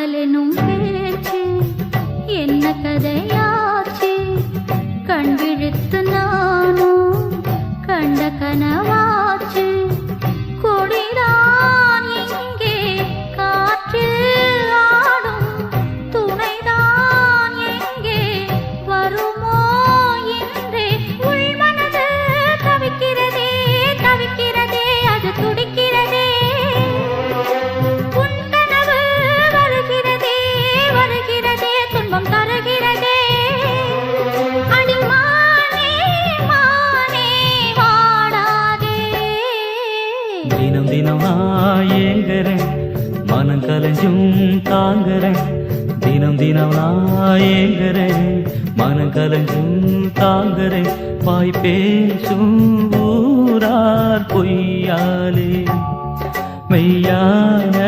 காதலெனும் பேச்சு என்ன கதையாச்சு? கண் விழித்து நானும் கண்ட கனவாச்சு. கொடிதான் எங்கே காற்றில் ஆடும், துணைதான் எங்கே வருமோ என்றே உள்மனது தவிக்கிறதே தவிக்கிறதே, அது துடிக்கிறதே. உன் கனவு வருகிறதே வருகிறதே, துன்பம் தருகிறதே. அடிமானே மானே வாடாதே. தினம் தினம் நான் ஏங்குறேன், மனம் கலைஞ்சும் தாங்குறேன். தினம் தினம் நான் ஏங்குறேன், மனம் கலைஞ்சும் தாங்குறேன். வாய் பேசும் ஊரார் பொய்யாலே மெய்யான